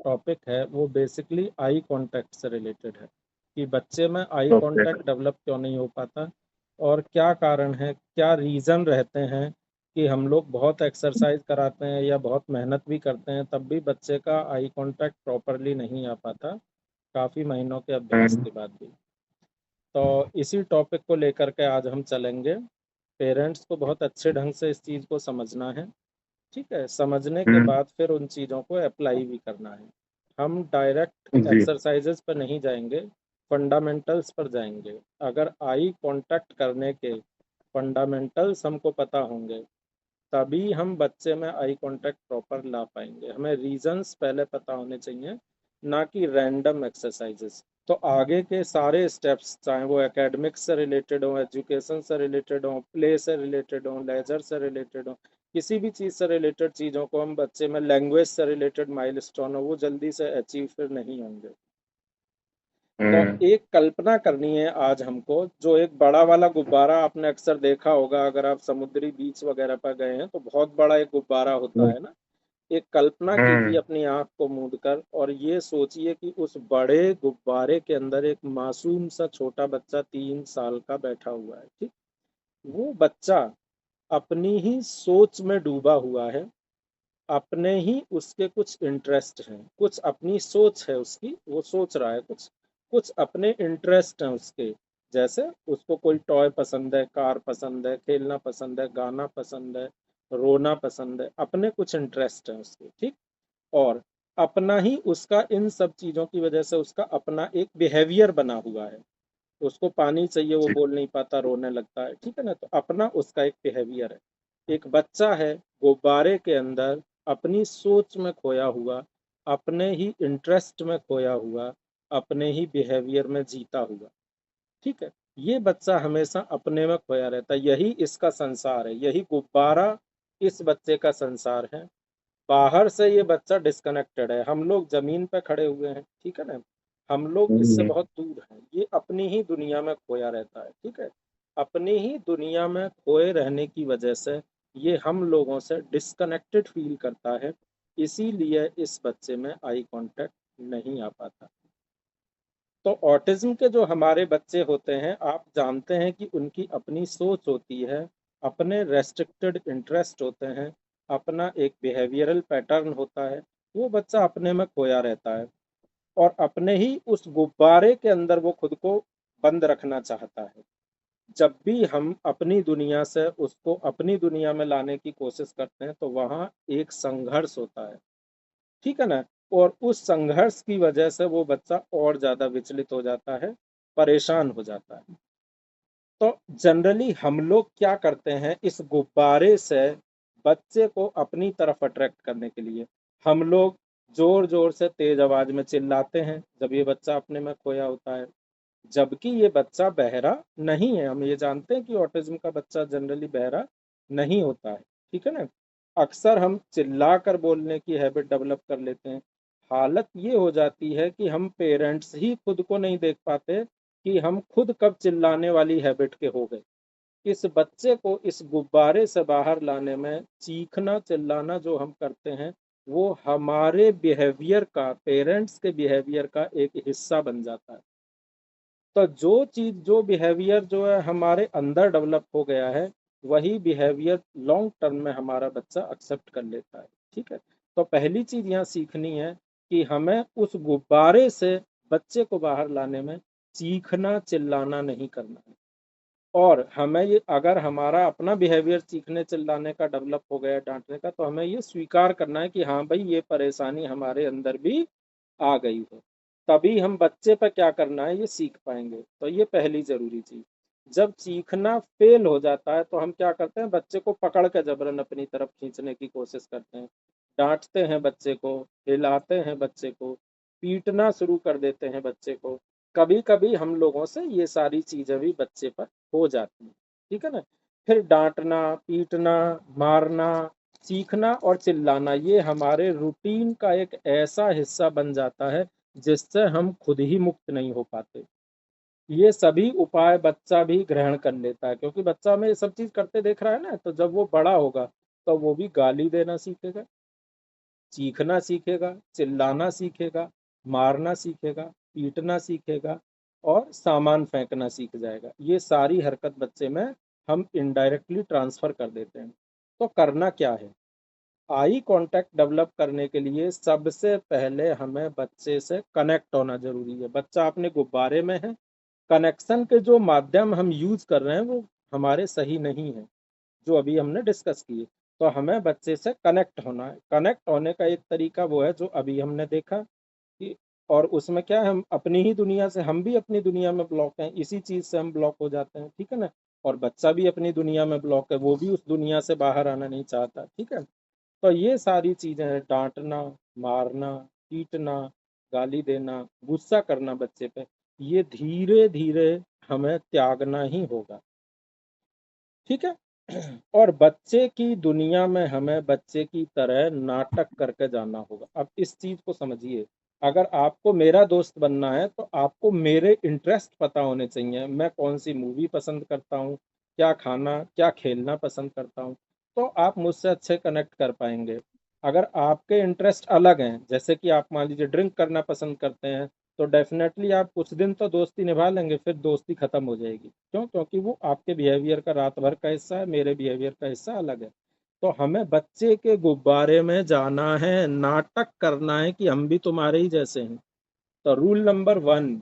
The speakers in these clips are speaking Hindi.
टॉपिक है वो बेसिकली आई कांटेक्ट से रिलेटेड है कि बच्चे में आई ओके। कांटेक्ट डेवलप क्यों नहीं हो पाता और क्या कारण है, क्या रीज़न रहते हैं कि हम लोग बहुत एक्सरसाइज कराते हैं या बहुत मेहनत भी करते हैं तब भी बच्चे का आई कांटेक्ट प्रॉपरली नहीं आ पाता काफ़ी महीनों के अभ्यास हम्म। के बाद भी। तो इसी टॉपिक को लेकर के आज हम चलेंगे। पेरेंट्स को बहुत अच्छे ढंग से इस चीज़ को समझना है, ठीक है? समझने के हम्म। बाद फिर उन चीज़ों को अप्लाई भी करना है। हम डायरेक्ट जी। एक्सरसाइजेज पर नहीं जाएंगे, फंडामेंटल्स पर जाएंगे। अगर आई कांटेक्ट करने के फंडामेंटल्स हमको पता होंगे तभी हम बच्चे में आई कांटेक्ट प्रॉपर ला पाएंगे। हमें रीजंस पहले पता होने चाहिए, ना कि रैंडम एक्सरसाइजेस। तो आगे के सारे स्टेप्स, चाहे वो एकेडमिक्स से रिलेटेड हो, एजुकेशन से रिलेटेड हो, प्ले से रिलेटेड हो, लेजर से रिलेटेड हो, किसी भी चीज़ से रिलेटेड चीज़ों को हम बच्चे में, लैंग्वेज से रिलेटेड माइलस्टोन हो, वो जल्दी से अचीव फिर नहीं होंगे। तो हम्म। एक कल्पना करनी है आज हमको, जो एक बड़ा वाला गुब्बारा आपने अक्सर देखा होगा, अगर आप समुद्री बीच वगैरह पर गए हैं तो बहुत बड़ा एक गुब्बारा होता है ना। एक कल्पना कीजिए हम्म। अपनी आंख को मूंद कर और ये सोचिए कि उस बड़े गुब्बारे के अंदर एक मासूम सा छोटा बच्चा 3 साल का बैठा हुआ है, ठीक? वो बच्चा अपनी ही सोच में डूबा हुआ है, अपने ही उसके कुछ इंटरेस्ट हैं, कुछ अपनी सोच है उसकी, वो सोच रहा है कुछ, कुछ अपने इंटरेस्ट हैं उसके। जैसे उसको कोई टॉय पसंद है, कार पसंद है, खेलना पसंद है, गाना पसंद है, रोना पसंद है, अपने कुछ इंटरेस्ट हैं उसके, ठीक? और अपना ही उसका इन सब चीजों की वजह से उसका अपना एक बिहेवियर बना हुआ है। उसको पानी चाहिए, वो जी। बोल नहीं पाता, रोने लगता है, ठीक है ना? तो अपना उसका एक बिहेवियर है। एक बच्चा है गुब्बारे के अंदर, अपनी सोच में खोया हुआ, अपने ही इंटरेस्ट में खोया हुआ, अपने ही बिहेवियर में जीता हुआ, ठीक है? ये बच्चा हमेशा अपने में खोया रहता है, यही इसका संसार है, यही गुब्बारा इस बच्चे का संसार है। बाहर से ये बच्चा डिस्कनेक्टेड है, हम लोग जमीन पे खड़े हुए हैं, ठीक है ना? हम लोग इससे हम्म। बहुत दूर हैं, ये अपनी ही दुनिया में खोया रहता है, ठीक है? अपनी ही दुनिया में खोए रहने की वजह से ये हम लोगों से डिस्कनेक्टेड फील करता है, इसीलिए इस बच्चे में आई कांटेक्ट नहीं आ पाता। तो ऑटिज्म के जो हमारे बच्चे होते हैं, आप जानते हैं कि उनकी अपनी सोच होती है, अपने रेस्ट्रिक्टेड इंटरेस्ट होते हैं, अपना एक बिहेवियरल पैटर्न होता है। वो बच्चा अपने में खोया रहता है और अपने ही उस गुब्बारे के अंदर वो खुद को बंद रखना चाहता है। जब भी हम अपनी दुनिया से उसको अपनी दुनिया में लाने की कोशिश करते हैं तो वहाँ एक संघर्ष होता है, ठीक है ना? और उस संघर्ष की वजह से वो बच्चा और ज्यादा विचलित हो जाता है, परेशान हो जाता है। तो जनरली हम लोग क्या करते हैं, इस गुब्बारे से बच्चे को अपनी तरफ अट्रैक्ट करने के लिए हम लोग जोर जोर से तेज आवाज में चिल्लाते हैं जब ये बच्चा अपने में खोया होता है, जबकि ये बच्चा बहरा नहीं है। हम ये जानते हैं कि ऑटिज्म का बच्चा जनरली बहरा नहीं होता है, ठीक है ना? अक्सर हम चिल्ला कर बोलने की हैबिट डेवलप कर लेते हैं। हालत ये हो जाती है कि हम पेरेंट्स ही खुद को नहीं देख पाते कि हम खुद कब चिल्लाने वाली हैबिट के हो गए। इस बच्चे को इस गुब्बारे से बाहर लाने में चीखना चिल्लाना जो हम करते हैं वो हमारे बिहेवियर का, पेरेंट्स के बिहेवियर का एक हिस्सा बन जाता है। तो जो चीज, जो बिहेवियर जो है हमारे अंदर डेवलप हो गया है, वही बिहेवियर लॉन्ग टर्म में हमारा बच्चा एक्सेप्ट कर लेता है, ठीक है? तो पहली चीज यहाँ सीखनी है कि हमें उस गुब्बारे से बच्चे को बाहर लाने में चीखना चिल्लाना नहीं करना है। और हमें ये, अगर हमारा अपना बिहेवियर चीखने चिल्लाने का डेवलप हो गया, डांटने का, तो हमें ये स्वीकार करना है कि हाँ भाई, ये परेशानी हमारे अंदर भी आ गई है। तभी हम बच्चे पर क्या करना है ये सीख पाएंगे। तो ये पहली जरूरी चीज। जब सीखना फेल हो जाता है तो हम क्या करते हैं, बच्चे को पकड़ के जबरन अपनी तरफ खींचने की कोशिश करते हैं, डांटते हैं बच्चे को, हिलाते हैं बच्चे को, पीटना शुरू कर देते हैं बच्चे को। कभी कभी हम लोगों से ये सारी चीजें भी बच्चे पर हो जाती हैं, ठीक है ना? फिर डांटना, पीटना, मारना, सीखना और चिल्लाना ये हमारे रूटीन का एक ऐसा हिस्सा बन जाता है जिससे हम खुद ही मुक्त नहीं हो पाते। ये सभी उपाय बच्चा भी ग्रहण कर लेता है, क्योंकि बच्चा हमें ये सब चीज करते देख रहा है ना, तो जब वो बड़ा होगा तो वो भी गाली देना सीखेगा, चीखना सीखेगा, चिल्लाना सीखेगा, मारना सीखेगा, पीटना सीखेगा और सामान फेंकना सीख जाएगा। ये सारी हरकत बच्चे में हम इनडायरेक्टली ट्रांसफर कर देते हैं। तो करना क्या है? आई कांटेक्ट डेवलप करने के लिए सबसे पहले हमें बच्चे से कनेक्ट होना जरूरी है। बच्चा अपने गुब्बारे में है, कनेक्शन के जो माध्यम हम यूज कर रहे हैं वो हमारे सही नहीं है, जो अभी हमने डिस्कस किए। तो हमें बच्चे से कनेक्ट होना है। कनेक्ट होने का एक तरीका वो है जो अभी हमने देखा कि, और उसमें क्या है, हम अपनी ही दुनिया से, हम भी अपनी दुनिया में ब्लॉक हैं, इसी चीज से हम ब्लॉक हो जाते हैं, ठीक है ना। और बच्चा भी अपनी दुनिया में ब्लॉक है, वो भी उस दुनिया से बाहर आना नहीं चाहता, ठीक है। तो ये सारी चीजें हैं, डांटना, मारना, पीटना, गाली देना, गुस्सा करना बच्चे पे, ये धीरे धीरे हमें त्यागना ही होगा, ठीक है। और बच्चे की दुनिया में हमें बच्चे की तरह नाटक करके जाना होगा। अब इस चीज को समझिए, अगर आपको मेरा दोस्त बनना है तो आपको मेरे इंटरेस्ट पता होने चाहिए। मैं कौन सी मूवी पसंद करता हूँ, क्या खाना क्या खेलना पसंद करता हूँ, तो आप मुझसे अच्छे कनेक्ट कर पाएंगे। अगर आपके इंटरेस्ट अलग हैं, जैसे कि आप मान लीजिए ड्रिंक करना पसंद करते हैं, तो डेफिनेटली आप कुछ दिन तो दोस्ती निभा लेंगे, फिर दोस्ती खत्म हो जाएगी। क्यों? क्योंकि वो आपके बिहेवियर का रात भर का हिस्सा है, मेरे बिहेवियर का हिस्सा अलग है। तो हमें बच्चे के गुब्बारे में जाना है, नाटक करना है कि हम भी तुम्हारे ही जैसे हैं। तो रूल नंबर 1,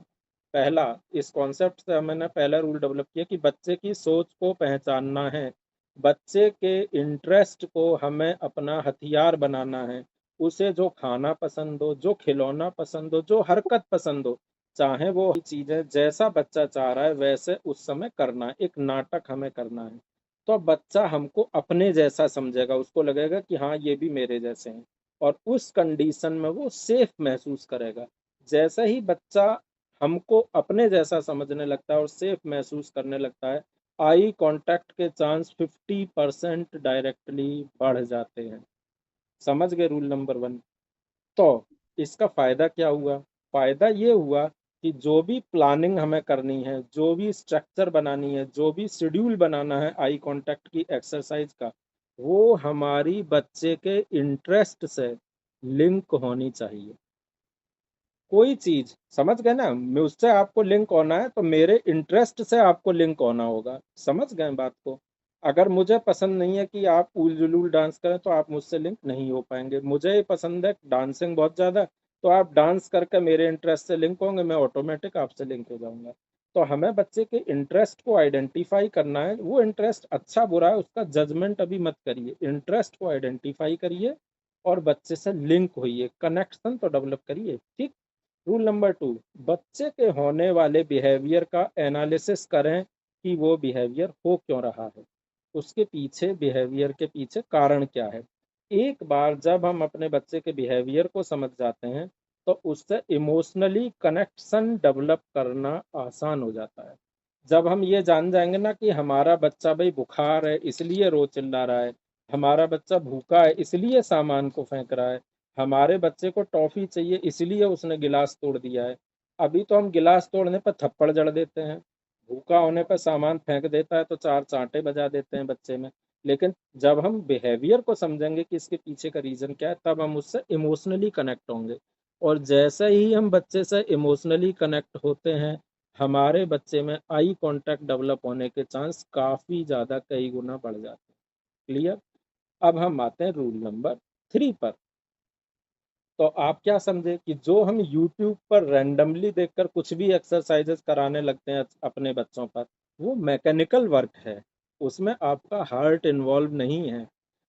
पहला, इस कॉन्सेप्ट से मैंने पहला रूल डेवलप किया कि बच्चे की सोच को पहचानना है, बच्चे के इंटरेस्ट को हमें अपना हथियार बनाना है। उसे जो खाना पसंद हो, जो खिलौना पसंद हो, जो हरकत पसंद हो, चाहे वो चीजें जैसा बच्चा चाह रहा है वैसे उस समय करना है, एक नाटक हमें करना है। तो बच्चा हमको अपने जैसा समझेगा, उसको लगेगा कि हाँ ये भी मेरे जैसे हैं, और उस कंडीशन में वो सेफ महसूस करेगा। जैसा ही बच्चा हमको अपने जैसा समझने लगता है और सेफ महसूस करने लगता है, आई कांटेक्ट के चांस 50% डायरेक्टली बढ़ जाते हैं। समझ गए रूल नंबर 1? तो इसका फायदा क्या हुआ? फायदा ये हुआ कि जो भी प्लानिंग हमें करनी है, जो भी स्ट्रक्चर बनानी है, जो भी शेड्यूल बनाना है आई कांटेक्ट की एक्सरसाइज का, वो हमारी बच्चे के इंटरेस्ट से लिंक होनी चाहिए। कोई चीज, समझ गए ना, मुझसे आपको लिंक होना है तो मेरे इंटरेस्ट से आपको लिंक होना होगा। समझ गए बात को? अगर मुझे पसंद नहीं है कि आप उल जुलूल डांस करें तो आप मुझसे लिंक नहीं हो पाएंगे। मुझे पसंद है डांसिंग बहुत ज्यादा, तो आप डांस करके मेरे इंटरेस्ट से लिंक होंगे, मैं ऑटोमेटिक आपसे लिंक हो जाऊंगा। तो हमें बच्चे के इंटरेस्ट को आइडेंटिफाई करना है। वो इंटरेस्ट अच्छा बुरा है उसका जजमेंट अभी मत करिए, इंटरेस्ट को आइडेंटिफाई करिए और बच्चे से लिंक होइए, कनेक्शन तो डेवलप करिए, ठीक। रूल नंबर 2, बच्चे के होने वाले बिहेवियर का एनालिसिस करें कि वो बिहेवियर हो क्यों रहा है, उसके पीछे बिहेवियर के पीछे कारण क्या है। एक बार जब हम अपने बच्चे के बिहेवियर को समझ जाते हैं तो उससे इमोशनली कनेक्शन डेवलप करना आसान हो जाता है। जब हम ये जान जाएंगे ना कि हमारा बच्चा भाई बुखार है इसलिए रो चिल्ला रहा है, हमारा बच्चा भूखा है इसलिए सामान को फेंक रहा है, हमारे बच्चे को टॉफी चाहिए इसलिए उसने गिलास तोड़ दिया है। अभी तो हम गिलास तोड़ने पर थप्पड़ जड़ देते हैं, भूखा होने पर सामान फेंक देता है तो चार चांटे बजा देते हैं बच्चे में। लेकिन जब हम बिहेवियर को समझेंगे कि इसके पीछे का रीजन क्या है, तब हम उससे इमोशनली कनेक्ट होंगे। और जैसे ही हम बच्चे से इमोशनली कनेक्ट होते हैं, हमारे बच्चे में आई कांटेक्ट डेवलप होने के चांस काफी ज्यादा, कई गुना बढ़ जाते हैं। क्लियर? अब हम आते हैं रूल नंबर 3 पर। तो आप क्या समझे कि जो हम YouTube पर रैंडमली देखकर कुछ भी एक्सरसाइजेस कराने लगते हैं अपने बच्चों पर, वो मैकेनिकल वर्क है, उसमें आपका हार्ट इन्वॉल्व नहीं है।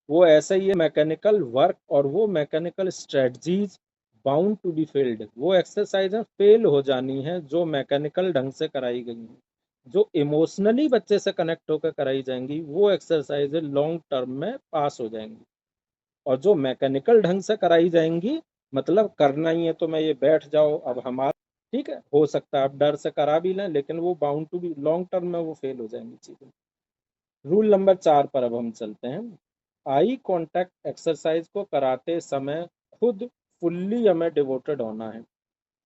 वो ऐसा ही है मैकेनिकल वर्क, और वो mechanical strategies bound to be failed. वो एक्सरसाइजें फेल हो जानी है जो मैकेनिकल ढंग से कराई गई हैं। जो इमोशनली बच्चे से कनेक्ट होकर कराई जाएंगी वो एक्सरसाइजें लॉन्ग टर्म में पास हो जाएंगी। और जो मैकेनिकल ढंग से कराई जाएंगी, मतलब करना ही है तो मैं ये बैठ जाओ अब हमारा, ठीक है, हो सकता है आप डर से करा भी लें लेकिन वो bound to be long term में वो फेल हो जाएंगी चीजें। रूल नंबर 4 पर अब हम चलते हैं। आई कांटेक्ट एक्सरसाइज को कराते समय खुद फुल्ली हमें डिवोटेड होना है,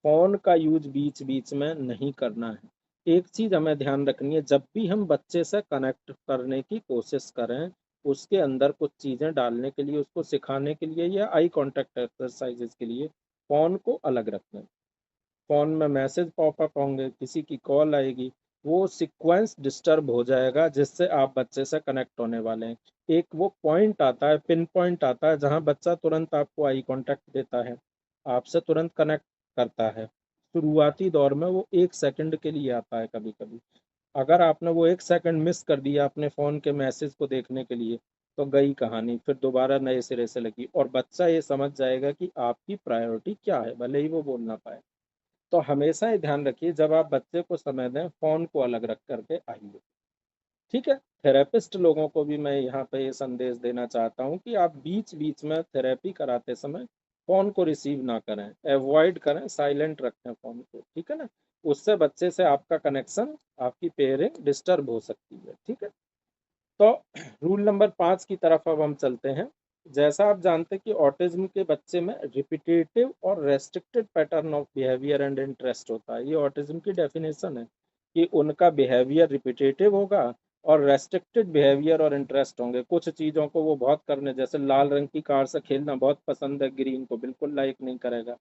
फोन का यूज बीच बीच में नहीं करना है। एक चीज हमें ध्यान रखनी है, जब भी हम बच्चे से कनेक्ट करने की कोशिश करें उसके अंदर कुछ चीज़ें डालने के लिए, उसको सिखाने के लिए या आई कांटेक्ट एक्सरसाइजेज के लिए फ़ोन को अलग रखें। फ़ोन में मैसेज पॉपअप होंगे, किसी की कॉल आएगी, वो सीक्वेंस डिस्टर्ब हो जाएगा जिससे आप बच्चे से कनेक्ट होने वाले हैं। एक वो पॉइंट आता है, पिन पॉइंट आता है जहाँ बच्चा तुरंत आपको आई कांटेक्ट देता है, आपसे तुरंत कनेक्ट करता है। शुरुआती दौर में वो 1 सेकंड के लिए आता है कभी-कभी। अगर आपने वो 1 सेकंड मिस कर दिया अपने फ़ोन के मैसेज को देखने के लिए, तो गई कहानी, फिर दोबारा नए सिरे से लगी और बच्चा ये समझ जाएगा कि आपकी प्रायोरिटी क्या है, भले ही वो बोल ना पाए। तो हमेशा ये ध्यान रखिए जब आप बच्चे को समय दें, फ़ोन को अलग रख कर के आइए, ठीक है? थेरेपिस्ट लोगों को भी मैं यहाँ पे ये संदेश देना चाहता हूँ कि आप बीच-बीच में थेरेपी कराते समय फ़ोन को रिसीव ना करें, अवॉइड करें, साइलेंट रखें फ़ोन को, ठीक है ना? उससे बच्चे से आपका कनेक्शन, आपकी पेयरिंग डिस्टर्ब हो सकती है, ठीक है? तो रूल नंबर 5 की तरफ अब हम चलते हैं। जैसा आप जानते हैं कि ऑटिज़्म के बच्चे में रिपिटेटिव और restricted pattern of behaviour and interest होता है। ये ऑटिज़्म की डेफिनेशन है कि उनका बिहेवियर रिपिटेटिव होगा और रेस्ट्रिक्टेड बिहेवियर और इंटरेस्ट होंगे। कुछ चीज़ों को वो बहुत करने, जैसे लाल रंग की कार से खेलना बहुत पसंद है, ग्रीन को बिल्कुल लाइक नहीं करेगा।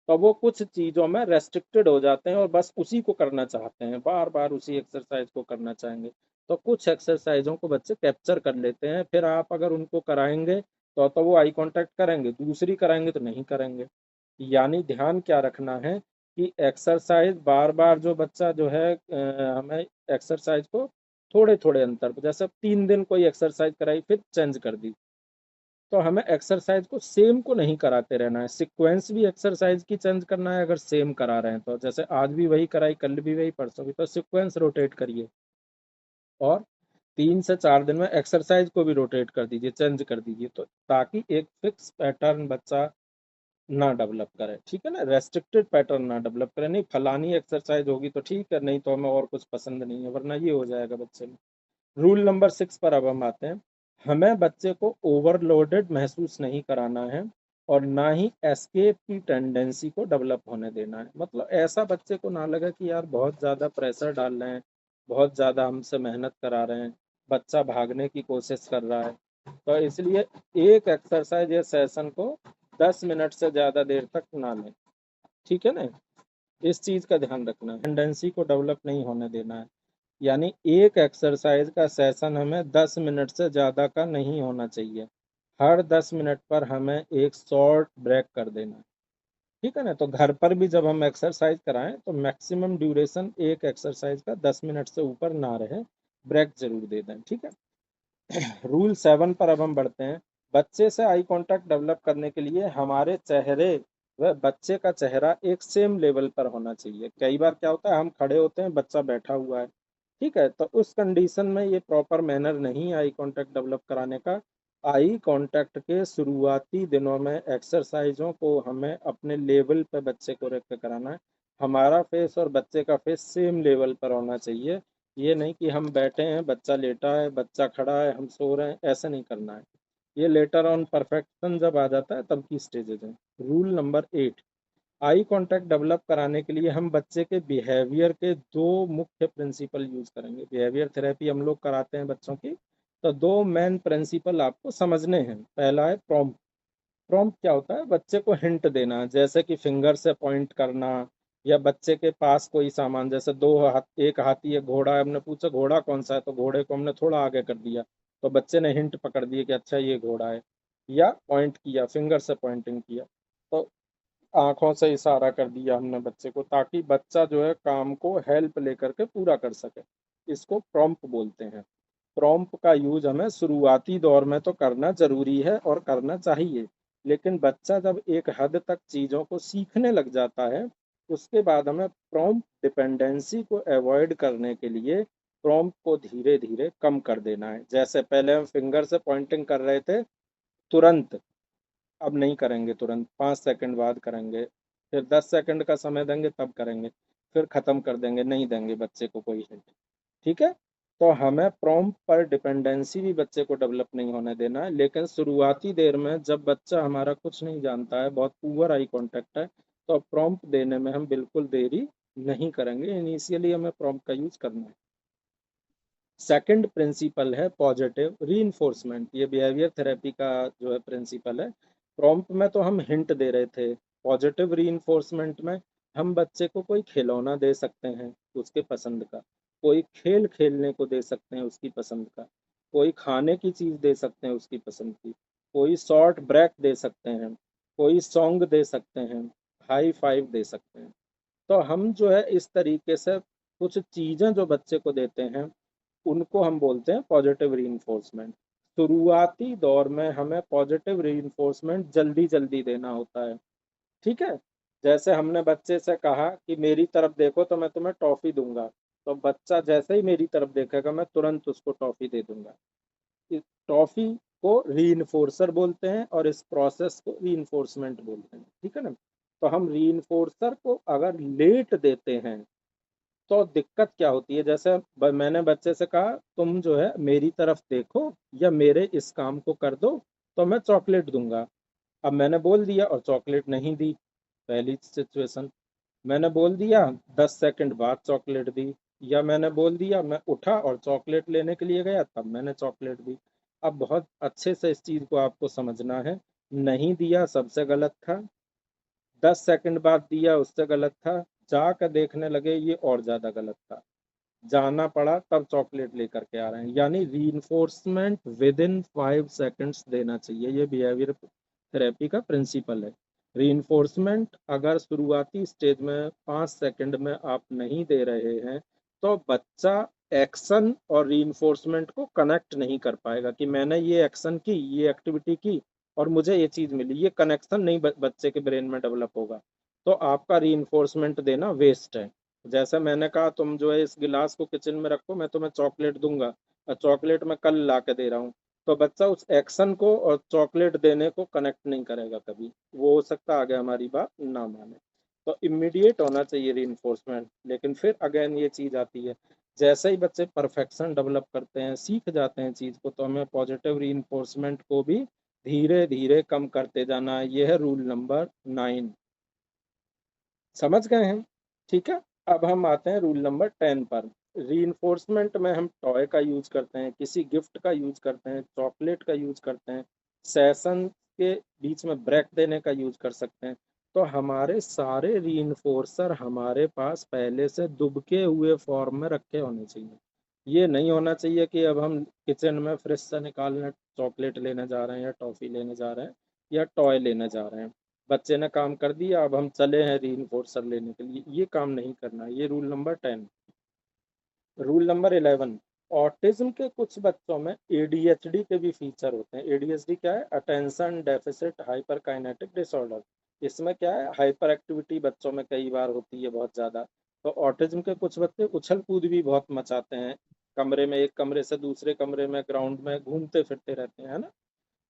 तो वो कुछ चीज़ों में रेस्ट्रिक्टेड हो जाते हैं और बस उसी को करना चाहते हैं, बार-बार उसी एक्सरसाइज़ को करना चाहेंगे। तो कुछ एक्सरसाइज़ों को बच्चे कैप्चर कर लेते हैं, फिर आप अगर उनको कराएँगे तो वो आई कॉन्टैक्ट करेंगे, दूसरी कराएँगे तो नहीं करेंगे। यानी ध्यान क्या रखना है कि एक्सरसाइज़ बार-बार जो बच्चा जो है हमें एक्सरसाइज़ को थोड़े-थोड़े अंतर पे, जैसे 3 दिन कोई एक्सरसाइज़ कराई फिर चेंज कर दी। तो हमें एक्सरसाइज को सेम को नहीं कराते रहना है, सीक्वेंस भी एक्सरसाइज की चेंज करना है अगर सेम करा रहे हैं तो, जैसे आज भी वही कराई, कल भी वही, परसों भी, तो सीक्वेंस रोटेट करिए और 3 से 4 दिन में एक्सरसाइज को भी रोटेट कर दीजिए, चेंज कर दीजिए, तो ताकि एक फिक्स पैटर्न बच्चा ना डेवलप करे, ठीक है ना? रेस्ट्रिक्टेड पैटर्न ना डेवलप करे, नहीं फलानी एक्सरसाइज होगी तो ठीक है, नहीं तो हमें और कुछ पसंद नहीं है, वरना ये हो जाएगा बच्चे में। रूल नंबर 6 पर अब हम आते हैं। हमें बच्चे को ओवरलोडेड महसूस नहीं कराना है और ना ही एस्केप की टेंडेंसी को डेवलप होने देना है। मतलब ऐसा बच्चे को ना लगे कि यार बहुत ज़्यादा प्रेशर डाल रहे हैं, बहुत ज़्यादा हमसे मेहनत करा रहे हैं, बच्चा भागने की कोशिश कर रहा है। तो इसलिए एक एक्सरसाइज या सेशन को 10 मिनट से ज़्यादा देर तक ना लें, ठीक है ना? इस चीज़ का ध्यान रखना है, टेंडेंसी को डेवलप नहीं होने देना है। यानी एक एक्सरसाइज का सेशन हमें 10 मिनट से ज़्यादा का नहीं होना चाहिए। हर 10 मिनट पर हमें एक शॉर्ट ब्रेक कर देना है, ठीक है ना? तो घर पर भी जब हम एक्सरसाइज कराएं तो मैक्सिमम ड्यूरेशन एक एक्सरसाइज का 10 मिनट से ऊपर ना रहे, ब्रेक जरूर दे दें, ठीक है? रूल 7 पर अब हम बढ़ते हैं। बच्चे से आई कांटेक्ट डेवलप करने के लिए हमारे चेहरे व बच्चे का चेहरा एक सेम लेवल पर होना चाहिए। कई बार क्या होता है, हम खड़े होते हैं, बच्चा बैठा हुआ है, ठीक है? तो उस कंडीशन में ये प्रॉपर मैनर नहीं है आई कांटेक्ट डेवलप कराने का। आई कांटेक्ट के शुरुआती दिनों में एक्सरसाइजों को हमें अपने लेवल पे बच्चे को रख के कराना है। हमारा फेस और बच्चे का फेस सेम लेवल पर होना चाहिए। ये नहीं कि हम बैठे हैं, बच्चा लेटा है, बच्चा खड़ा है, हम सो रहे हैं, ऐसा नहीं करना है। ये लेटर ऑन परफेक्शन जब आ जाता है तब की स्टेजेज हैं। Rule number 8, eye contact develop कराने के लिए हम बच्चे के बिहेवियर के 2 मुख्य प्रिंसिपल यूज करेंगे। बिहेवियर थेरेपी हम लोग कराते हैं बच्चों की, तो 2 मेन प्रिंसिपल आपको समझने हैं। पहला है प्रॉम्प्ट। प्रॉम्प्ट क्या होता है? बच्चे को हिंट देना, जैसे कि फिंगर से पॉइंट करना या बच्चे के पास कोई सामान, जैसे दो हाथ, एक हाथी एक घोड़ा है, हमने पूछा घोड़ा कौन सा है, तो घोड़े को हमने थोड़ा आगे कर दिया, तो बच्चे ने हिंट पकड़ दिया कि अच्छा ये घोड़ा है, या पॉइंट किया, फिंगर से पॉइंटिंग किया, तो आंखों से इशारा कर दिया हमने बच्चे को, ताकि बच्चा जो है काम को हेल्प लेकर के पूरा कर सके। इसको प्रॉम्प्ट बोलते हैं। प्रॉम्प्ट का यूज हमें शुरुआती दौर में तो करना जरूरी है और करना चाहिए, लेकिन बच्चा जब एक हद तक चीज़ों को सीखने लग जाता है, उसके बाद हमें प्रॉम्प्ट डिपेंडेंसी को अवॉइड करने के लिए प्रॉम्प्ट को धीरे धीरे कम कर देना है। जैसे पहले हम फिंगर से पॉइंटिंग कर रहे थे तुरंत, अब नहीं करेंगे तुरंत, 5 सेकंड बाद करेंगे, फिर 10 सेकंड का समय देंगे तब करेंगे, फिर खत्म कर देंगे, नहीं देंगे बच्चे को कोई हिंट, ठीक है? तो हमें प्रॉम्प्ट पर डिपेंडेंसी भी बच्चे को डेवलप नहीं होने देना है, लेकिन शुरुआती देर में जब बच्चा हमारा कुछ नहीं जानता है, बहुत पुअर आई कांटेक्ट है, तो प्रॉम्प्ट देने में हम बिल्कुल देरी नहीं करेंगे। इनिशियली हमें प्रॉम्प्ट का यूज करना है। सेकंड प्रिंसिपल है पॉजिटिव रीइंफोर्समेंट। ये बिहेवियर थेरेपी का जो है प्रिंसिपल है। प्रॉम्प्ट में तो हम हिंट दे रहे थे, पॉजिटिव रीइंफोर्समेंट में हम बच्चे को कोई खिलौना दे सकते हैं उसके पसंद का, कोई खेल खेलने को दे सकते हैं उसकी पसंद का, कोई खाने की चीज़ दे सकते हैं उसकी पसंद की, कोई शॉर्ट ब्रेक दे सकते हैं, कोई सॉन्ग दे सकते हैं, हाई फाइव दे सकते हैं। तो हम जो है इस तरीके से कुछ चीज़ें जो बच्चे को देते हैं उनको हम बोलते हैं पॉजिटिव रीइंफोर्समेंट। शुरुआती दौर में हमें पॉजिटिव रीइंफोर्समेंट जल्दी जल्दी देना होता है, ठीक है। जैसे हमने बच्चे से कहा कि मेरी तरफ देखो तो मैं तुम्हें टॉफी दूंगा, तो बच्चा जैसे ही मेरी तरफ देखेगा मैं तुरंत उसको टॉफी दे दूंगा। इस टॉफी को रीइंफोर्सर बोलते हैं और इस प्रोसेस को रीइंफोर्समेंट बोलते हैं, ठीक है ना। तो हम रीइंफोर्सर को अगर लेट देते हैं तो दिक्कत क्या होती है, जैसे मैंने बच्चे से कहा तुम जो है मेरी तरफ देखो या मेरे इस काम को कर दो तो मैं चॉकलेट दूंगा। अब मैंने बोल दिया और चॉकलेट नहीं दी, पहली सिचुएशन। मैंने बोल दिया 10 सेकंड बाद चॉकलेट दी, या मैंने बोल दिया मैं उठा और चॉकलेट लेने के लिए गया तब मैंने चॉकलेट दी। अब बहुत अच्छे से इस चीज को आपको समझना है, नहीं दिया सबसे गलत था, 10 सेकंड बाद दिया उससे गलत था, जाकर देखने लगे ये और ज्यादा गलत था, जाना पड़ा तब चॉकलेट लेकर के आ रहे हैं। यानी रीइंफोर्समेंट विद इन 5 सेकंड्स देना चाहिए, ये बिहेवियर थेरेपी का प्रिंसिपल है। रीइंफोर्समेंट अगर शुरुआती स्टेज में 5 सेकंड में आप नहीं दे रहे हैं तो बच्चा एक्शन और रीइंफोर्समेंट को कनेक्ट नहीं कर पाएगा कि मैंने ये एक्शन की, ये एक्टिविटी की और मुझे ये चीज मिली, ये कनेक्शन नहीं बच्चे के ब्रेन में डेवलप होगा। तो आपका रीइंफोर्समेंट देना वेस्ट है। जैसे मैंने कहा तुम जो है इस गिलास को किचन में रखो मैं तुम्हें चॉकलेट दूंगा, और चॉकलेट मैं कल ला के दे रहा हूँ, तो बच्चा उस एक्शन को और चॉकलेट देने को कनेक्ट नहीं करेगा कभी, वो हो सकता है आगे हमारी बात ना माने। तो इमीडिएट होना चाहिए रीइंफोर्समेंट। लेकिन फिर अगेन ये चीज आती है, जैसे ही बच्चे परफेक्शन डेवलप करते हैं सीख जाते हैं चीज को, तो हमें पॉजिटिव रीइंफोर्समेंट को भी धीरे धीरे कम करते जाना है। ये है रूल नंबर 9। समझ गए हैं, ठीक है। अब हम आते हैं रूल नंबर 10 पर। रीइंफोर्समेंट में हम टॉय का यूज करते हैं, किसी गिफ्ट का यूज करते हैं, चॉकलेट का यूज करते हैं, सेशन के बीच में ब्रेक देने का यूज कर सकते हैं। तो हमारे सारे रीइंफोर्सर हमारे पास पहले से दुबके हुए फॉर्म में रखे होने चाहिए। ये नहीं होना चाहिए कि अब हम किचन में फ्रिज से निकालने चॉकलेट लेने जा रहे हैं या टॉफी लेने जा रहे हैं या टॉय लेने जा रहे हैं, बच्चे ने काम कर दिया अब हम चले हैं रीइंफोर्सर लेने के लिए, ये काम नहीं करना। ये rule number 10। Rule number 11, autism के कुछ बच्चों में एडीएचडी के भी फीचर होते हैं। एडीएचडी क्या है? Attention deficit hyper kinetic disorder. इसमें क्या है, हाइपर एक्टिविटी बच्चों में कई बार होती है बहुत ज्यादा। तो ऑटिज्म के कुछ बच्चे उछल कूद भी बहुत मचाते हैं, कमरे में एक कमरे से दूसरे कमरे में ग्राउंड में घूमते फिरते रहते हैं, है ना,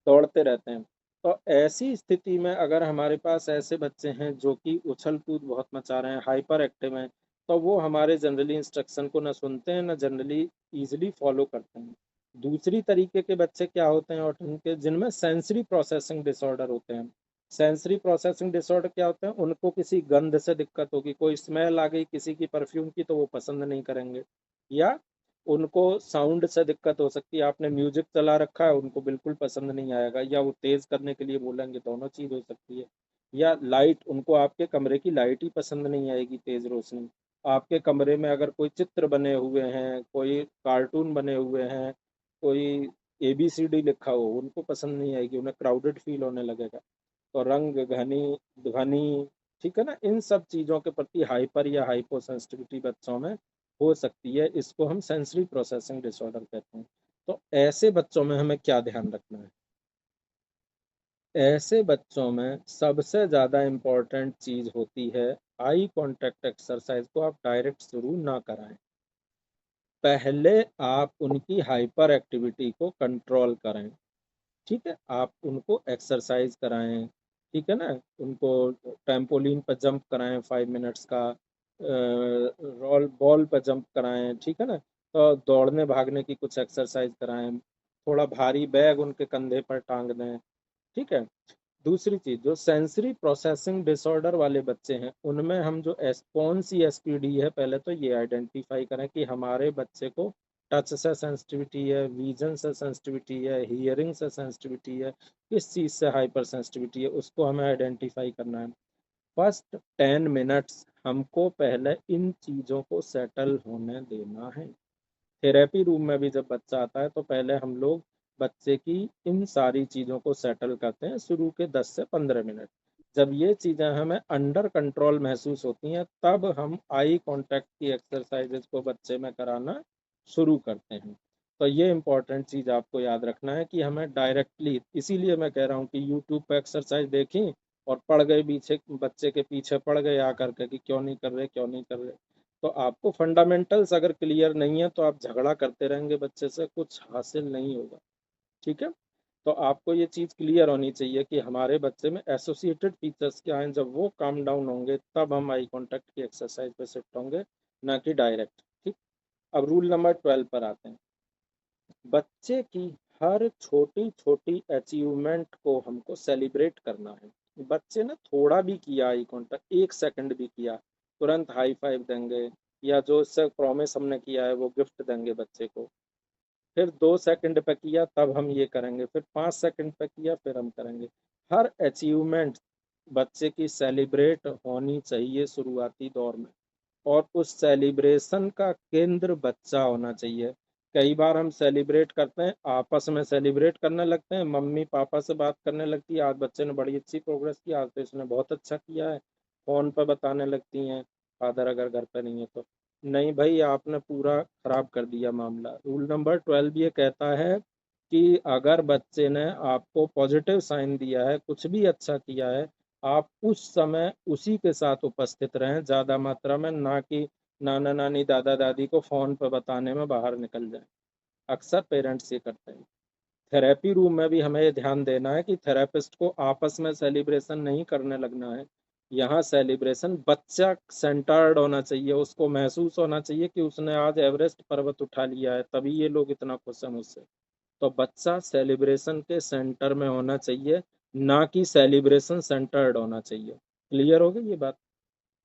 दौड़ते रहते हैं। तो ऐसी स्थिति में अगर हमारे पास ऐसे बच्चे हैं जो कि उछल कूद बहुत मचा रहे हैं, हाइपर एक्टिव हैं, तो वो हमारे जनरली इंस्ट्रक्शन को ना सुनते हैं ना जनरली इजीली फॉलो करते हैं। दूसरी तरीके के बच्चे क्या होते हैं ऑटिज्म के, जिनमें सेंसरी प्रोसेसिंग डिसऑर्डर होते हैं। सेंसरी प्रोसेसिंग डिसऑर्डर क्या होते हैं, उनको किसी गंध से दिक्कत होगी, कोई स्मेल आ गई किसी की परफ्यूम की तो वो पसंद नहीं करेंगे, या उनको साउंड से दिक्कत हो सकती है, आपने म्यूजिक चला रखा है उनको बिल्कुल पसंद नहीं आएगा, या वो तेज करने के लिए बोलेंगे, दोनों चीज हो सकती है। या लाइट, उनको आपके कमरे की लाइट ही पसंद नहीं आएगी, तेज रोशनी। आपके कमरे में अगर कोई चित्र बने हुए हैं, कोई कार्टून बने हुए हैं, कोई ABCD लिखा हो, उनको पसंद नहीं आएगी, उन्हें क्राउडेड फील होने लगेगा। तो रंग, घनी, ध्वनि, ठीक है ना, इन सब चीजों के प्रति हाइपर या हाइपो सेंसिटिविटी बच्चों में हो सकती है, इसको हम सेंसरी प्रोसेसिंग डिसऑर्डर कहते हैं। तो ऐसे बच्चों में हमें क्या ध्यान रखना है, ऐसे बच्चों में सबसे ज्यादा इम्पोर्टेंट चीज होती है आई कांटेक्ट एक्सरसाइज को आप डायरेक्ट शुरू ना कराएं। पहले आप उनकी हाइपर एक्टिविटी को कंट्रोल करें, ठीक है, आप उनको एक्सरसाइज कराएं, ठीक है ना, उनको टेम्पोलिन पर जंप कराएं 5 मिनट्स का, रोल बॉल पर जंप कराएं, ठीक है ना, तो दौड़ने भागने की कुछ एक्सरसाइज कराएं, थोड़ा भारी बैग उनके कंधे पर टांग दें, ठीक है। दूसरी चीज, जो सेंसरी प्रोसेसिंग डिसऑर्डर वाले बच्चे हैं उनमें हम जो कौन सी SPD है, पहले तो ये आइडेंटिफाई करें कि हमारे बच्चे को टच से सेंसिटिविटी है, विजन से सेंसिटिविटी है, हियरिंग से सेंसिटिविटी है, किस चीज़ से हाइपर सेंसिटिविटी है, उसको हमें आइडेंटिफाई करना है। फर्स्ट 10 मिनट्स हमको पहले इन चीज़ों को सेटल होने देना है। थेरेपी रूम में भी जब बच्चा आता है तो पहले हम लोग बच्चे की इन सारी चीज़ों को सेटल करते हैं शुरू के 10 से 15 मिनट। जब ये चीज़ें हमें अंडर कंट्रोल महसूस होती हैं तब हम आई कांटेक्ट की एक्सरसाइजेज को बच्चे में कराना शुरू करते हैं। तो ये इम्पोर्टेंट चीज़ आपको याद रखना है कि हमें डायरेक्टली, इसीलिए मैं कह रहा हूँ कि यूट्यूब पर एक्सरसाइज देखी और पड़ गए पीछे, बच्चे के पीछे पड़ गए आकर के कि क्यों नहीं कर रहे, क्यों नहीं कर रहे। तो आपको फंडामेंटल्स अगर क्लियर नहीं है तो आप झगड़ा करते रहेंगे बच्चे से, कुछ हासिल नहीं होगा। ठीक है, तो आपको ये चीज़ क्लियर होनी चाहिए कि हमारे बच्चे में एसोसिएटेड फीचर्स क्या हैं। जब वो काम डाउन होंगे तब हम आई कांटेक्ट की एक्सरसाइज पे शिफ्ट होंगे, ना कि डायरेक्ट। ठीक, अब रूल नंबर 12 पर आते हैं। बच्चे की हर छोटी छोटी अचीवमेंट को हमको सेलिब्रेट करना है। बच्चे ने थोड़ा भी किया आई कांटेक्ट, 1 सेकंड भी किया, तुरंत हाई फाइव देंगे, या जो उससे प्रॉमिस हमने किया है वो गिफ्ट देंगे बच्चे को। फिर 2 सेकंड पे किया तब हम ये करेंगे, फिर 5 सेकंड पे किया फिर हम करेंगे। हर अचीवमेंट बच्चे की सेलिब्रेट होनी चाहिए शुरुआती दौर में, और उस सेलिब्रेशन का केंद्र बच्चा होना चाहिए। कई बार हम सेलिब्रेट करते हैं, आपस में सेलिब्रेट करने लगते हैं, मम्मी पापा से बात करने लगती है, आज बच्चे ने बड़ी अच्छी प्रोग्रेस की, आज तो इसने बहुत अच्छा किया है, फोन पर बताने लगती हैं, फादर अगर घर पर नहीं है तो। नहीं भाई, आपने पूरा खराब कर दिया मामला। रूल नंबर 12 ये कहता है कि अगर बच्चे ने आपको पॉजिटिव साइन दिया है, कुछ भी अच्छा किया है, आप उस समय उसी के साथ उपस्थित रहें ज़्यादा मात्रा में, ना कि नाना नानी दादा दादी को फ़ोन पर बताने में बाहर निकल जाए। अक्सर पेरेंट्स ये करते हैं। थेरेपी रूम में भी हमें ये ध्यान देना है कि थेरेपिस्ट को आपस में सेलिब्रेशन नहीं करने लगना है। यहाँ सेलिब्रेशन बच्चा सेंटर्ड होना चाहिए, उसको महसूस होना चाहिए कि उसने आज एवरेस्ट पर्वत उठा लिया है, तभी ये लोग इतना खुश हैं मुझसे। तो बच्चा सेलिब्रेशन के सेंटर में होना चाहिए, ना कि सेलिब्रेशन सेंटर्ड होना चाहिए। क्लियर हो गई ये बात?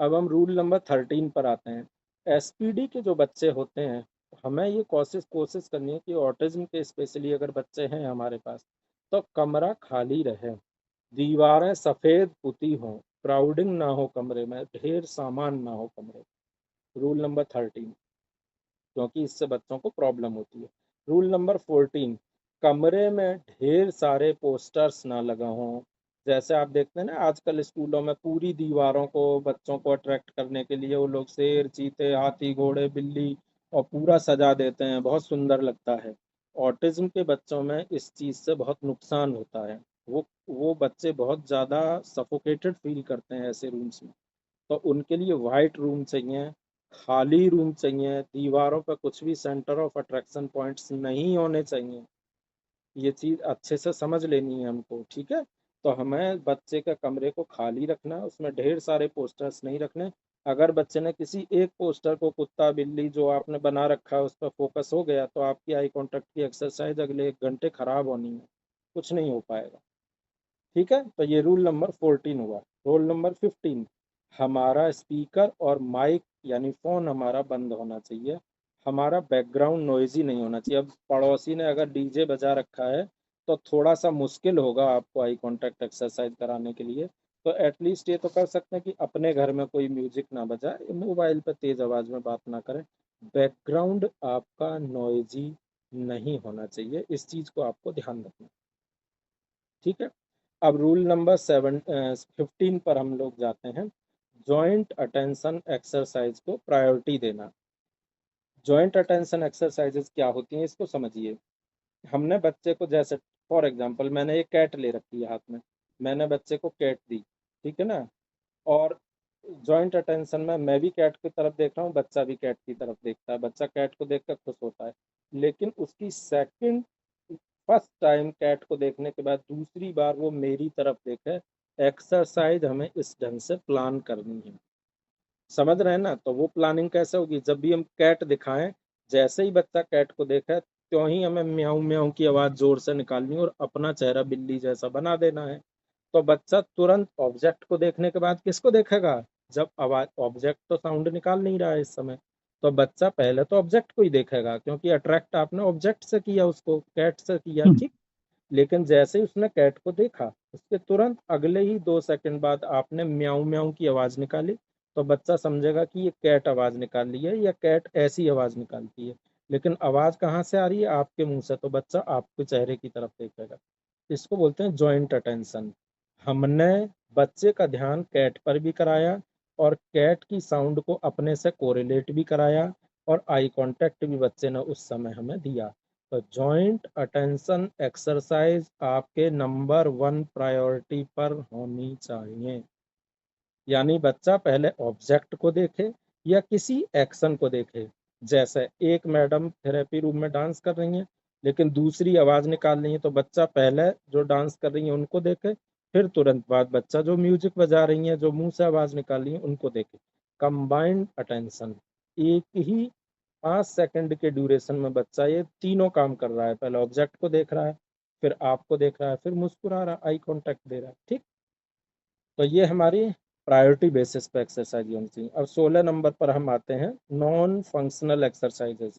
अब हम रूल नंबर 13 पर आते हैं। एसपीडी के जो बच्चे होते हैं, हमें ये कोशिश कोशिश करनी है कि ऑटिज्म के स्पेशली अगर बच्चे हैं हमारे पास, तो कमरा खाली रहे, दीवारें सफ़ेद पुती हों, क्राउडिंग ना हो कमरे में, ढेर सामान ना हो कमरे। रूल नंबर 13, क्योंकि इससे बच्चों को प्रॉब्लम होती है। रूल नंबर 14, कमरे में ढेर सारे पोस्टर्स ना लगा हों। जैसे आप देखते हैं ना आजकल स्कूलों में पूरी दीवारों को बच्चों को अट्रैक्ट करने के लिए वो लोग शेर, चीते, हाथी, घोड़े, बिल्ली और पूरा सजा देते हैं, बहुत सुंदर लगता है। ऑटिज्म के बच्चों में इस चीज़ से बहुत नुकसान होता है। वो बच्चे बहुत ज़्यादा सफोकेटेड फील करते हैं ऐसे रूम्स में। तो उनके लिए वाइट रूम चाहिए, खाली रूम चाहिए, दीवारों पर कुछ भी सेंटर ऑफ अट्रैक्शन पॉइंट्स नहीं होने चाहिए। ये चीज़ अच्छे से समझ लेनी है हमको, ठीक है? तो हमें बच्चे के कमरे को खाली रखना है, उसमें ढेर सारे पोस्टर्स नहीं रखने। अगर बच्चे ने किसी एक पोस्टर को, कुत्ता बिल्ली जो आपने बना रखा है, उस पर फोकस हो गया तो आपकी आई कांटेक्ट की एक्सरसाइज अगले 1 घंटे खराब होनी है, कुछ नहीं हो पाएगा। ठीक है, तो ये रूल नंबर 14 हुआ। रूल नंबर 15, हमारा स्पीकर और माइक यानी फ़ोन हमारा बंद होना चाहिए, हमारा बैकग्राउंड नॉइजी नहीं होना चाहिए। अब पड़ोसी ने अगर डीजे बजा रखा है तो थोड़ा सा मुश्किल होगा आपको आई कांटेक्ट एक्सरसाइज कराने के लिए। तो एटलीस्ट ये तो कर सकते हैं कि अपने घर में कोई म्यूजिक ना बजाए, मोबाइल पर तेज आवाज़ में बात ना करें, बैकग्राउंड आपका नॉइजी नहीं होना चाहिए। इस चीज़ को आपको ध्यान रखना। ठीक है, अब रूल नंबर 15 पर हम लोग जाते हैं। जॉइंट अटेंशन एक्सरसाइज को प्रायोरिटी देना। जॉइंट अटेंशन एक्सरसाइजेज क्या होती हैं इसको समझिए। हमने बच्चे को, जैसे फॉर एग्जांपल मैंने एक कैट ले रखी है हाथ में, मैंने बच्चे को कैट दी, ठीक है ना? और जॉइंट अटेंशन में मैं भी कैट की तरफ देख रहा हूँ, बच्चा भी कैट की तरफ देखता है, बच्चा कैट को देखकर खुश होता है। लेकिन उसकी सेकंड फर्स्ट टाइम कैट को देखने के बाद दूसरी बार वो मेरी तरफ देखे, एक्सरसाइज हमें इस ढंग से प्लान करनी है। समझ रहे हैं ना? तो वो प्लानिंग कैसे होगी, जब भी हम कैट दिखाएं, जैसे ही बच्चा कैट को देखा त्यों ही हमें म्याऊं म्याऊं की आवाज़ जोर से निकालनी है और अपना चेहरा बिल्ली जैसा बना देना है। तो बच्चा तुरंत ऑब्जेक्ट को देखने के बाद किसको देखेगा? जब आवाज, ऑब्जेक्ट तो साउंड निकाल नहीं रहा है इस समय, तो बच्चा पहले तो ऑब्जेक्ट को ही देखेगा, क्योंकि अट्रैक्ट आपने ऑब्जेक्ट से किया, उसको कैट से किया, ठीक। लेकिन जैसे ही उसने कैट को देखा, उसके तुरंत अगले ही 2 सेकंड बाद आपने म्याऊ म्याऊ की आवाज निकाली, तो बच्चा समझेगा कि ये कैट आवाज निकाल रही है या कैट ऐसी आवाज निकालती है। लेकिन आवाज कहाँ से आ रही है? आपके मुंह से, तो बच्चा आपके चेहरे की तरफ देखेगा। इसको बोलते हैं जॉइंट अटेंशन। हमने बच्चे का ध्यान कैट पर भी कराया और कैट की साउंड को अपने से कोरिलेट भी कराया, और आई कांटेक्ट भी बच्चे ने उस समय हमें दिया। तो जॉइंट अटेंशन एक्सरसाइज आपके नंबर 1 प्रायोरिटी पर होनी चाहिए। यानी बच्चा पहले ऑब्जेक्ट को देखे या किसी एक्शन को देखे। जैसे एक मैडम थेरेपी रूम में डांस कर रही हैं, लेकिन दूसरी आवाज निकाल रही है, तो बच्चा पहले जो डांस कर रही है उनको देखे, फिर तुरंत बाद बच्चा जो म्यूजिक बजा रही है, जो मुंह से आवाज निकाल रही है, उनको देखे। कंबाइंड अटेंशन, एक ही 5 सेकंड के ड्यूरेशन में बच्चा ये तीनों काम कर रहा है। पहले ऑब्जेक्ट को देख रहा है, फिर आपको देख रहा है, फिर मुस्कुरा रहा है, आई कांटेक्ट दे रहा है, ठीक। तो ये हमारी प्रायोरिटी बेसिस पे एक्सरसाइज होनी चाहिए। अब 16 नंबर पर हम आते हैं नॉन फंक्शनल एक्सरसाइजेज,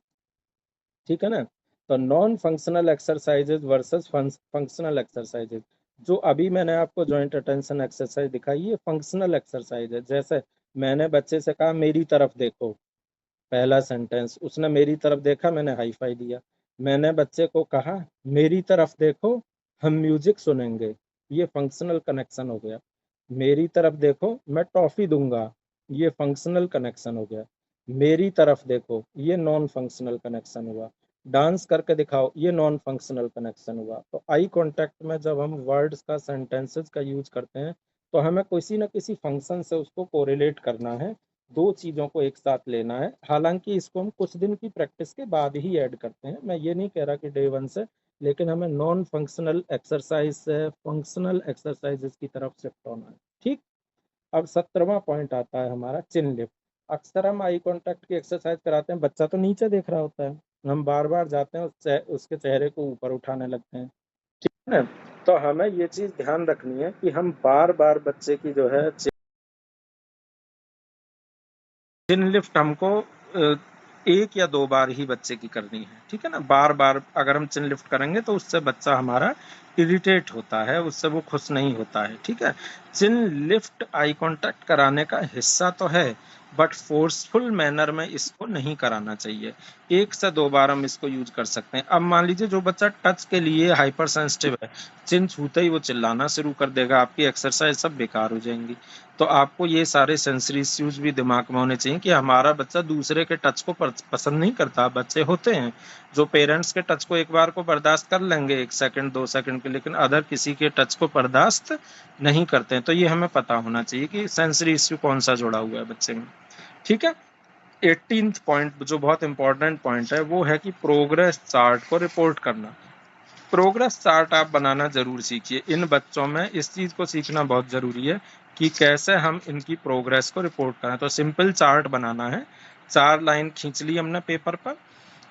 ठीक है ना। तो non functional exercises versus functional exercises. जो अभी मैंने आपको जॉइंट अटेंशन एक्सरसाइज दिखाई, ये फंक्शनल एक्सरसाइज है। जैसे मैंने बच्चे से कहा मेरी तरफ देखो, पहला सेंटेंस उसने मेरी तरफ देखा, मैंने हाई फाई दिया। मैंने बच्चे को कहा मेरी तरफ देखो, हम म्यूजिक सुनेंगे, ये फंक्शनल कनेक्शन हो गया। मेरी तरफ देखो, मैं टॉफी दूंगा, ये फंक्शनल कनेक्शन हो गया। मेरी तरफ देखो, ये नॉन फंक्शनल कनेक्शन हुआ। डांस करके दिखाओ, ये नॉन फंक्शनल कनेक्शन हुआ। तो आई कांटेक्ट में जब हम वर्ड्स का, सेंटेंसेस का यूज करते हैं, तो हमें किसी न किसी फंक्शन से उसको कोरिलेट करना है, दो चीजों को एक साथ लेना है। हालांकि इसको हम कुछ दिन की प्रैक्टिस के बाद ही ऐड करते हैं, मैं ये नहीं कह रहा कि डे 1 से, लेकिन हमें नॉन फंक्शनल एक्सरसाइज से फंक्शनल एक्सरसाइजेस की तरफ शिफ्ट होना है, ठीक। अब 17वां पॉइंट आता है हमारा चिन लिफ्ट। अक्सर हम आई कांटेक्ट की एक्सरसाइज कराते हैं, बच्चा तो नीचे देख रहा होता है, हम बार बार जाते हैं उसके चेहरे को ऊपर उठाने लगते हैं, ठीक है ना। तो हमें ये चीज ध्यान रखनी है कि हम बार बार बच्चे की जो है चिन लिफ्ट हमको 1 या 2 बार ही बच्चे की करनी है, ठीक है ना। बार बार अगर हम चिन लिफ्ट करेंगे तो उससे बच्चा हमारा इरिटेट होता है, उससे वो खुश नहीं होता है, ठीक है। चिन लिफ्ट आई कांटेक्ट कराने का हिस्सा तो है, बट फोर्सफुल मैनर में इसको नहीं कराना चाहिए। 1 से 2 बार हम इसको यूज कर सकते हैं। अब मान लीजिए जो बच्चा टच के लिए हाइपर सेंसिटिव है, चिन छूते ही वो चिल्लाना शुरू कर देगा, आपकी एक्सरसाइज सब बेकार हो जाएंगी। तो आपको ये सारे सेंसरी इश्यूज भी दिमाग में होने चाहिए कि हमारा बच्चा दूसरे के टच को पसंद नहीं करता। बच्चे होते हैं जो पेरेंट्स के टच को एक बार को बर्दाश्त कर लेंगे, 1 सेकंड 2 सेकंड के, लेकिन अदर किसी के टच को बर्दाश्त नहीं करते हैं। तो ये हमें पता होना चाहिए कि सेंसरी इश्यू कौन सा जुड़ा हुआ है बच्चे में, ठीक है। 18th पॉइंट जो बहुत इंपॉर्टेंट पॉइंट है, वो है कि प्रोग्रेस चार्ट को रिपोर्ट करना। प्रोग्रेस चार्ट आप बनाना जरूर सीखिए। इन बच्चों में इस चीज को सीखना बहुत जरूरी है कि कैसे हम इनकी प्रोग्रेस को रिपोर्ट करें। तो सिंपल चार्ट बनाना है, 4 लाइन खींच ली हमने पेपर पर।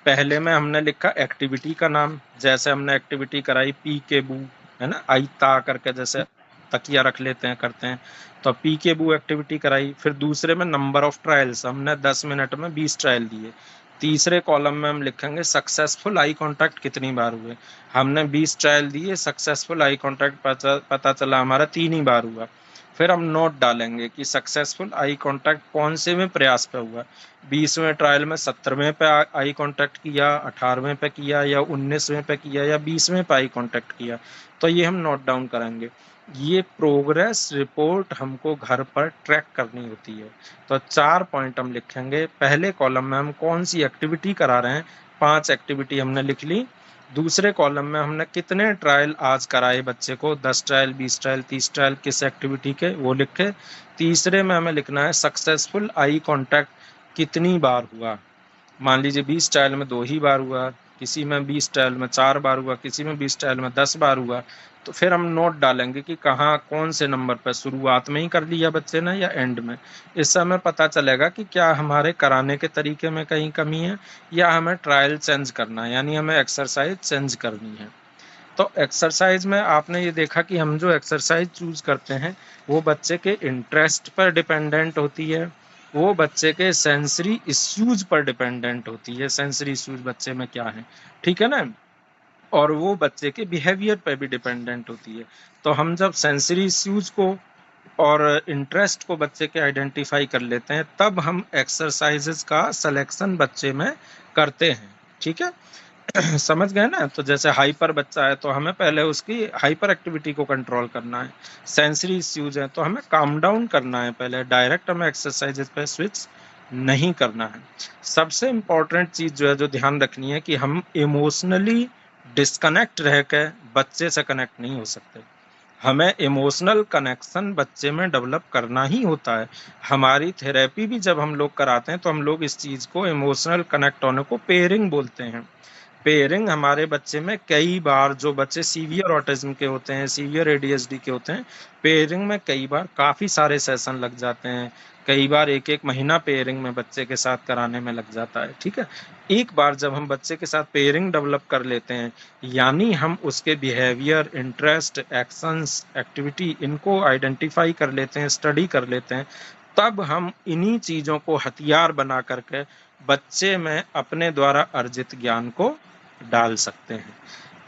पहले में हमने लिखा एक्टिविटी का नाम, जैसे हमने एक्टिविटी कराई पी के बू, है ना, आई ता करके, जैसे तकिया रख लेते हैं, करते हैं, तो पी के बू एक्टिविटी कराई। फिर दूसरे में नंबर ऑफ ट्रायल्स, हमने 10 मिनट में 20 ट्रायल दिए। तीसरे कॉलम में हम लिखेंगे सक्सेसफुल आई कांटेक्ट कितनी बार हुए, हमने 20 ट्रायल दिए, सक्सेसफुल आई कांटेक्ट पता चला हमारा 3 ही बार हुआ। फिर हम नोट डालेंगे कि सक्सेसफुल आई कांटेक्ट कौन से में प्रयास पे हुआ, 20वें ट्रायल में 17वें पे आई कांटेक्ट किया, 18वें पे किया, या 19वें पे किया, या 20वें पे आई कांटेक्ट किया। तो ये हम नोट डाउन करेंगे। ये प्रोग्रेस रिपोर्ट हमको घर पर ट्रैक करनी होती है। तो 4 पॉइंट हम लिखेंगे। पहले कॉलम में हम कौन सी एक्टिविटी करा रहे हैं, 5 एक्टिविटी हमने लिख ली। दूसरे कॉलम में हमने कितने ट्रायल आज कराए बच्चे को, 10 ट्रायल, 20 ट्रायल, 30 ट्रायल, किस एक्टिविटी के, वो लिखे। तीसरे में हमें लिखना है सक्सेसफुल आई कांटेक्ट कितनी बार हुआ। मान लीजिए 20 ट्रायल में 2 ही बार हुआ, किसी में 20 ट्रायल में 4 बार हुआ, किसी में 20 ट्रायल में 10 बार हुआ। तो फिर हम नोट डालेंगे कि कहाँ कौन से नंबर पर, शुरुआत में ही कर लिया बच्चे ने या एंड में। इससे हमें पता चलेगा कि क्या हमारे कराने के तरीके में कहीं कमी है, या हमें ट्रायल चेंज करना है, यानी हमें एक्सरसाइज चेंज करनी है। तो एक्सरसाइज में आपने ये देखा कि हम जो एक्सरसाइज चूज करते हैं वो बच्चे के इंटरेस्ट पर डिपेंडेंट होती है, वो बच्चे के सेंसरी इश्यूज पर डिपेंडेंट होती है। सेंसरी इश्यूज बच्चे में क्या है, ठीक है ना, और वो बच्चे के बिहेवियर पे भी डिपेंडेंट होती है। तो हम जब सेंसरी इश्यूज को और इंटरेस्ट को बच्चे के आइडेंटिफाई कर लेते हैं, तब हम एक्सरसाइजेस का सिलेक्शन बच्चे में करते हैं, ठीक है। समझ गए ना। तो जैसे हाइपर बच्चा है तो हमें पहले उसकी हाइपर एक्टिविटी को कंट्रोल करना है। सेंसरी इश्यूज है तो हमें काम डाउन करना है, पहले डायरेक्ट हमें एक्सरसाइजेस पे स्विच नहीं करना है। सबसे इम्पोर्टेंट चीज जो है, जो ध्यान रखनी है, कि हम इमोशनली डिस्कनेक्ट रह के बच्चे से कनेक्ट नहीं हो सकते। हमें इमोशनल कनेक्शन बच्चे में डेवलप करना ही होता है। हमारी थेरेपी भी जब हम लोग कराते हैं तो हम लोग इस चीज को, इमोशनल कनेक्ट होने को, पेयरिंग बोलते हैं। पेयरिंग हमारे बच्चे में कई बार, जो बच्चे सीवियर ऑटिज्म के होते हैं, सीवियर एडीएचडी के होते हैं, पेयरिंग में कई बार काफी सारे सेशन लग जाते हैं। कई बार एक एक महीना पेयरिंग में बच्चे के साथ कराने में लग जाता है, ठीक है। एक बार जब हम बच्चे के साथ पेयरिंग डेवलप कर लेते हैं, यानी हम उसके बिहेवियर, इंटरेस्ट, एक्शंस, एक्टिविटी, इनको आइडेंटिफाई कर लेते हैं, स्टडी कर लेते हैं, तब हम इन्हीं चीजों को हथियार बना करके बच्चे में अपने द्वारा अर्जित ज्ञान को डाल सकते हैं।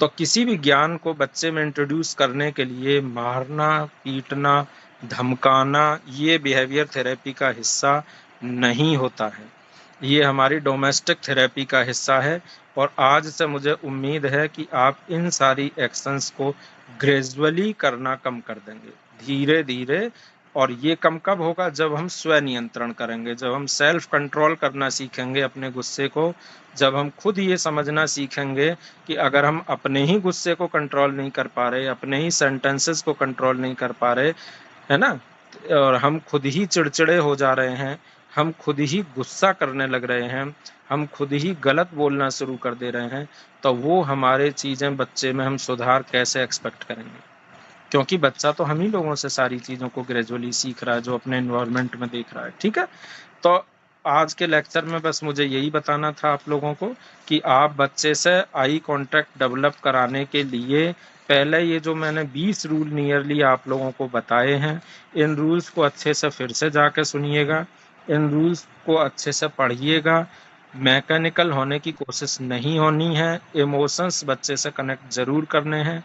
तो किसी भी ज्ञान को बच्चे में इंट्रोड्यूस करने के लिए मारना, पीटना, धमकाना, ये बिहेवियर थेरेपी का हिस्सा नहीं होता है। ये हमारी डोमेस्टिक थेरेपी का हिस्सा है। और आज से मुझे उम्मीद है कि आप इन सारी एक्शंस को ग्रेजुअली करना कम कर देंगे, धीरे धीरे। और ये कम कब होगा? जब हम स्व नियंत्रण करेंगे, जब हम सेल्फ कंट्रोल करना सीखेंगे अपने गुस्से को, जब हम खुद ये समझना सीखेंगे कि अगर हम अपने ही गुस्से को कंट्रोल नहीं कर पा रहे, अपने ही सेंटेंसेस को कंट्रोल नहीं कर पा रहे, है ना, और हम खुद ही चिड़चिड़े हो जा रहे हैं, हम खुद ही गुस्सा करने लग रहे हैं, हम खुद ही गलत बोलना शुरू कर दे रहे हैं, तो वो हमारे चीजें बच्चे में हम सुधार कैसे एक्सपेक्ट करेंगे? क्योंकि बच्चा तो हम ही लोगों से सारी चीजों को ग्रेजुअली सीख रहा है, जो अपने एनवायरनमेंट में देख रहा है, ठीक है। तो आज के लेक्चर में बस मुझे यही बताना था आप लोगों को कि आप बच्चे से आई कांटेक्ट डेवलप कराने के लिए पहले ये जो मैंने 20 रूल नियरली आप लोगों को बताए हैं, इन रूल्स को अच्छे से फिर से जाके सुनिएगा, इन रूल्स को अच्छे से पढ़िएगा। मैकेनिकल होने की कोशिश नहीं होनी है, इमोशंस बच्चे से कनेक्ट जरूर करने हैं।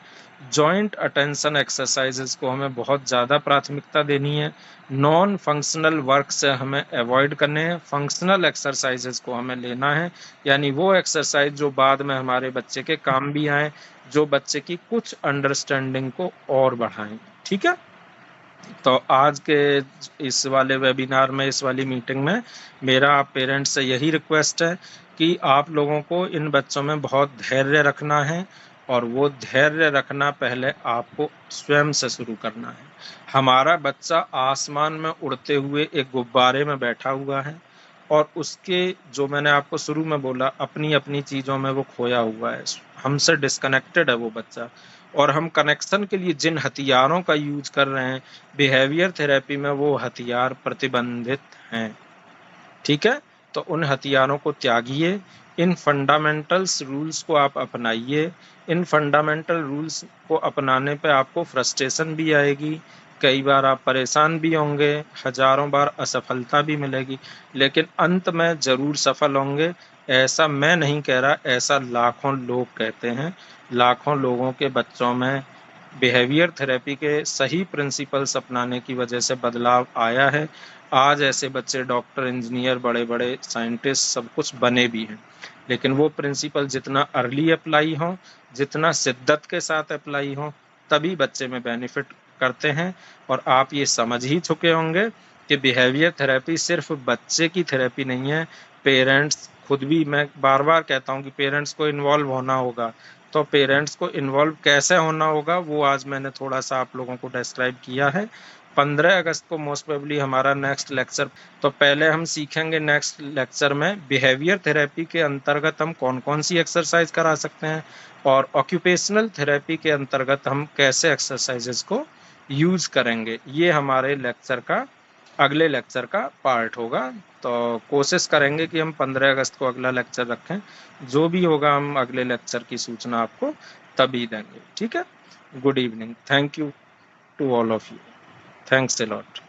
जॉइंट अटेंशन एक्सरसाइजेस को हमें बहुत ज़्यादा प्राथमिकता देनी है। नॉन फंक्शनल वर्क से हमें अवॉइड करने हैं, फंक्शनल एक्सरसाइजेस को हमें लेना है, यानी वो एक्सरसाइज जो बाद में हमारे बच्चे के काम भी आए, जो बच्चे की कुछ अंडरस्टैंडिंग को और बढ़ाएं, ठीक है। तो आज के इस वाले वेबिनार में, इस वाली मीटिंग में मेरा आप पेरेंट्स से यही रिक्वेस्ट है कि आप लोगों को इन बच्चों में बहुत धैर्य रखना है, और वो धैर्य रखना पहले आपको स्वयं से शुरू करना है। हमारा बच्चा आसमान में उड़ते हुए एक गुब्बारे में बैठा हुआ है, और उसके, जो मैंने आपको शुरू में बोला, अपनी अपनी चीज़ों में वो खोया हुआ है, हमसे डिस्कनेक्टेड है वो बच्चा। और हम कनेक्शन के लिए जिन हथियारों का यूज कर रहे हैं बिहेवियर थेरेपी में, वो हथियार प्रतिबंधित हैं, ठीक है। तो उन हथियारों को त्यागिए, इन फंडामेंटल्स रूल्स को आप अपनाइए। इन फंडामेंटल रूल्स को अपनाने पे आपको फ्रस्ट्रेशन भी आएगी, कई बार आप परेशान भी होंगे, हजारों बार असफलता भी मिलेगी, लेकिन अंत में जरूर सफल होंगे। ऐसा मैं नहीं कह रहा, ऐसा लाखों लोग कहते हैं। लाखों लोगों के बच्चों में बिहेवियर थेरेपी के सही प्रिंसिपल्स अपनाने की वजह से बदलाव आया है। आज ऐसे बच्चे डॉक्टर, इंजीनियर, बड़े बड़े साइंटिस्ट सब कुछ बने भी हैं, लेकिन वो प्रिंसिपल जितना अर्ली अप्लाई हो, जितना शिद्दत के साथ अप्लाई हो, तभी बच्चे में बेनिफिट करते हैं। और आप ये समझ ही चुके होंगे कि बिहेवियर थेरेपी सिर्फ बच्चे की थेरेपी नहीं है, पेरेंट्स खुद भी, मैं बार बार कहता हूँ कि पेरेंट्स को इन्वॉल्व होना होगा। तो पेरेंट्स को इन्वॉल्व कैसे होना होगा, वो आज मैंने थोड़ा सा आप लोगों को डिस्क्राइब किया है। 15 अगस्त को मोस्ट प्रोबेबली हमारा नेक्स्ट लेक्चर, तो पहले हम सीखेंगे नेक्स्ट लेक्चर में बिहेवियर थेरेपी के अंतर्गत हम कौन कौन सी एक्सरसाइज करा सकते हैं, और ऑक्यूपेशनल थेरेपी के अंतर्गत हम कैसे एक्सरसाइजेस को यूज करेंगे। ये हमारे लेक्चर का, अगले लेक्चर का पार्ट होगा। तो कोशिश करेंगे कि हम 15 अगस्त को अगला लेक्चर रखें। जो भी होगा हम अगले लेक्चर की सूचना आपको तभी देंगे, ठीक है। Good evening, thank you to all of you, thanks a lot.